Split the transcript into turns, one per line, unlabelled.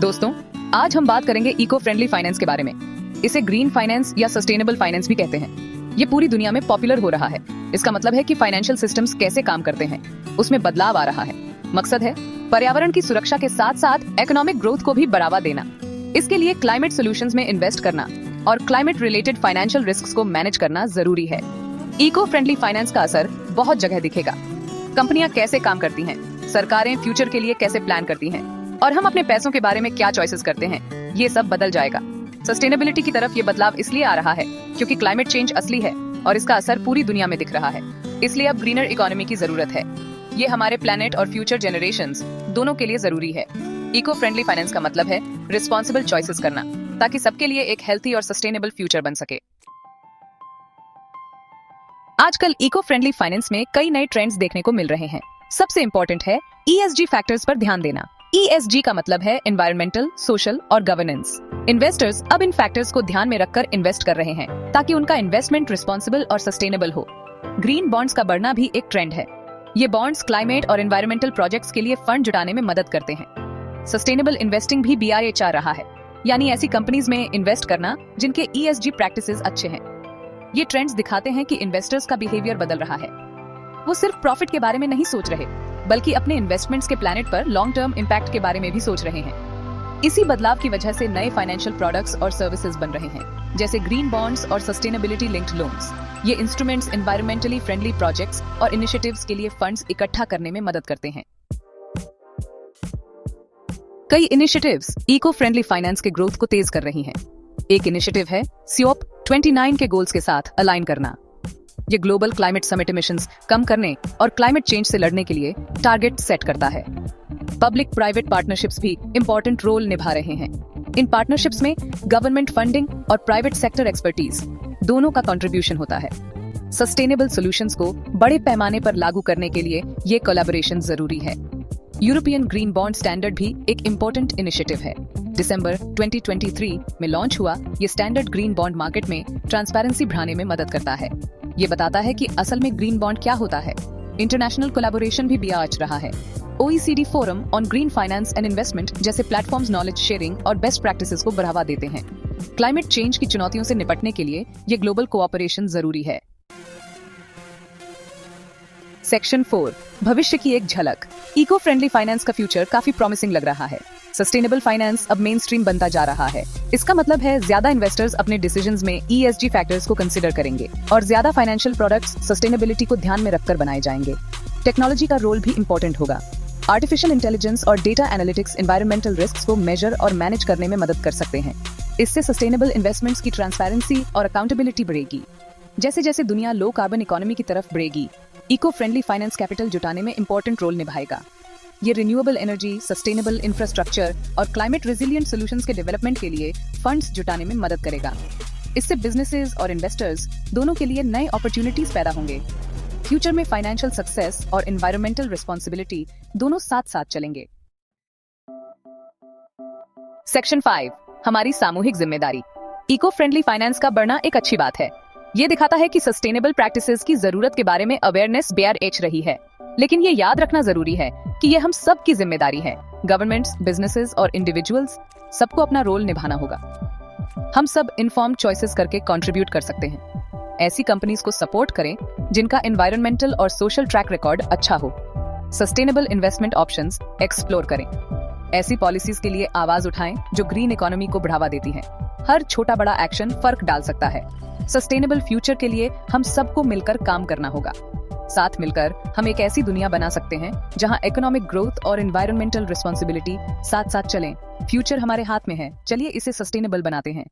दोस्तों, आज हम बात करेंगे इको फ्रेंडली फाइनेंस के बारे में। इसे ग्रीन फाइनेंस या सस्टेनेबल फाइनेंस भी कहते हैं। ये पूरी दुनिया में पॉपुलर हो रहा है। इसका मतलब है कि फाइनेंशियल सिस्टम्स कैसे काम करते हैं, उसमें बदलाव आ रहा है। मकसद है पर्यावरण की सुरक्षा के साथ साथ इकोनॉमिक ग्रोथ को भी बढ़ावा देना। इसके लिए क्लाइमेट सॉल्यूशंस में इन्वेस्ट करना और क्लाइमेट रिलेटेड फाइनेंशियल रिस्क्स को मैनेज करना जरूरी है। इको फ्रेंडली फाइनेंस का असर बहुत जगह दिखेगा। कंपनियां कैसे काम करती हैं, सरकारें फ्यूचर के लिए कैसे प्लान करती हैं, और हम अपने पैसों के बारे में क्या चॉइसेस करते हैं, ये सब बदल जाएगा। सस्टेनेबिलिटी की तरफ ये बदलाव इसलिए आ रहा है क्योंकि क्लाइमेट चेंज असली है और इसका असर पूरी दुनिया में दिख रहा है। इसलिए अब ग्रीनर इकोनॉमी की जरूरत है। ये हमारे प्लेनेट और फ्यूचर जनरेशंस दोनों के लिए जरूरी है। इको फ्रेंडली फाइनेंस का मतलब है रिस्पॉन्सिबल चॉइसेस करना, ताकि सबके लिए एक हेल्थी और सस्टेनेबल फ्यूचर बन सके। आजकल इको फ्रेंडली फाइनेंस में कई नए ट्रेंड्स देखने को मिल रहे हैं। सबसे इंपॉर्टेंट है ESG फैक्टर्स पर ध्यान देना। ESG का मतलब है एनवायरमेंटल, सोशल और गवर्नेंस। इन्वेस्टर्स अब इन फैक्टर्स को ध्यान में रखकर इन्वेस्ट कर रहे हैं ताकि उनका इन्वेस्टमेंट रिस्पॉन्सिबल और सस्टेनेबल हो। ग्रीन बॉन्ड्स का बढ़ना भी एक ट्रेंड है। ये बॉन्ड्स क्लाइमेट और एनवायरमेंटल प्रोजेक्ट्स के लिए फंड जुटाने में मदद करते हैं। सस्टेनेबल इन्वेस्टिंग भी BIA चाह रहा है, यानी ऐसी कंपनीज में इन्वेस्ट करना जिनके ESG प्रैक्टिसेस अच्छे हैं। ये ट्रेंड्स दिखाते हैं कि इन्वेस्टर्स का बिहेवियर बदल रहा है। वो सिर्फ प्रॉफिट के बारे में नहीं सोच रहे, बल्कि अपने इन्वेस्टमेंट्स के प्लैनेट पर लॉन्ग टर्म इम्पैक्ट के बारे में भी सोच रहे हैं। इसी बदलाव की वजह से नए फाइनेंशियल प्रोडक्ट्स और सर्विसेज बन रहे हैं, जैसे ग्रीन बॉन्ड्स और सस्टेनेबिलिटी लिंक्ड लोन्स। ये इंस्ट्रूमेंट्स एनवायरमेंटली फ्रेंडली प्रोजेक्ट्स और इनिशिएटिव्स के लिए फंड्स इकट्ठा करने में मदद करते हैं। कई इनिशिएटिव्स इको फ्रेंडली फाइनेंस के ग्रोथ को तेज कर रही हैं। एक इनिशिएटिव है COP29 के गोल्स के साथ अलाइन करना। ये ग्लोबल क्लाइमेट समिट इमिशंस कम करने और क्लाइमेट चेंज से लड़ने के लिए टारगेट सेट करता है। पब्लिक प्राइवेट पार्टनरशिप्स भी इंपॉर्टेंट रोल निभा रहे हैं। इन पार्टनरशिप्स में गवर्नमेंट फंडिंग और प्राइवेट सेक्टर एक्सपर्टीज दोनों का कंट्रीब्यूशन होता है। सस्टेनेबल सॉल्यूशंस को बड़े पैमाने पर लागू करने के लिए ये कोलैबोरेशन जरूरी है। यूरोपियन ग्रीन बॉन्ड स्टैंडर्ड भी एक इम्पोर्टेंट इनिशिएटिव है। दिसंबर 2023 में लॉन्च हुआ ये स्टैंडर्ड ग्रीन बॉन्ड मार्केट में ट्रांसपेरेंसी बढ़ाने में मदद करता है। ये बताता है कि असल में ग्रीन बॉन्ड क्या होता है। इंटरनेशनल कोलैबोरेशन भी BIA रहा है। OECD forum on green finance and investment जैसे प्लेटफॉर्म्स नॉलेज शेयरिंग और बेस्ट प्रैक्टिसेस को बढ़ावा देते हैं। क्लाइमेट चेंज की चुनौतियों से निपटने के लिए ये ग्लोबल कोऑपरेशन जरूरी है। सेक्शन 4, भविष्य की एक झलक। इको फ्रेंडली फाइनेंस का फ्यूचर काफी प्रॉमिसिंग लग रहा है। सस्टेनेबल फाइनेंस अब मेन स्ट्रीम बनता जा रहा है। इसका मतलब है ज्यादा इन्वेस्टर्स अपने डिसीजंस में ESG फैक्टर्स को कंसीडर करेंगे और ज्यादा फाइनेंशियल प्रोडक्ट्स सस्टेनेबिलिटी को ध्यान में रखकर बनाए जाएंगे। टेक्नोलॉजी का रोल भी इंपॉर्टेंट होगा। आर्टिफिशियल इंटेलिजेंस और डेटा एनालिटिक्स एनवायरमेंटल रिस्क्स को मेजर और मैनेज करने में मदद कर सकते हैं। इससे सस्टेनेबल इन्वेस्टमेंट्स की ट्रांसपेरेंसी और अकाउंटेबिलिटी बढ़ेगी। जैसे जैसे दुनिया लो कार्बन इकोनॉमी की तरफ बढ़ेगी, इको फ्रेंडली फाइनेंस कैपिटल जुटाने में इंपॉर्टेंट रोल निभाएगा। ये रिन्यूएबल एनर्जी, सस्टेनेबल इंफ्रास्ट्रक्चर और क्लाइमेट रेजिलिएंट सॉल्यूशंस के डेवलपमेंट के लिए फंड्स जुटाने में मदद करेगा। इससे बिजनेसेस और इन्वेस्टर्स दोनों के लिए नए अपॉर्चुनिटीज पैदा होंगे। फ्यूचर में फाइनेंशियल सक्सेस और एनवायरमेंटल रिस्पॉन्सिबिलिटी दोनों साथ साथ चलेंगे। सेक्शन 5, हमारी सामूहिक जिम्मेदारी। इको फ्रेंडली फाइनेंस का बढ़ना एक अच्छी बात है। ये दिखाता है कि सस्टेनेबल प्रैक्टिसेस की जरूरत के बारे में अवेयरनेस BIA रही है। लेकिन ये याद रखना जरूरी है कि ये हम सब की जिम्मेदारी है। गवर्नमेंट्स, बिजनेसेस और इंडिविजुअल्स सबको अपना रोल निभाना होगा। हम सब इन्फॉर्म्ड चॉइसेस करके कंट्रीब्यूट कर सकते हैं। ऐसी कंपनीज को सपोर्ट करें जिनका एनवायरमेंटल और सोशल ट्रैक रिकॉर्ड अच्छा हो। सस्टेनेबल इन्वेस्टमेंट ऑप्शंस एक्सप्लोर करें। ऐसी पॉलिसीज के लिए आवाज उठाएं जो ग्रीन इकोनॉमी को बढ़ावा देती हैं। हर छोटा बड़ा एक्शन फर्क डाल सकता है। सस्टेनेबल फ्यूचर के लिए हम सबको मिलकर काम करना होगा। साथ मिलकर हम एक ऐसी दुनिया बना सकते हैं जहां इकोनॉमिक ग्रोथ और एनवायरमेंटल रिस्पॉन्सिबिलिटी साथ साथ चलें। फ्यूचर हमारे हाथ में है, चलिए इसे सस्टेनेबल बनाते हैं।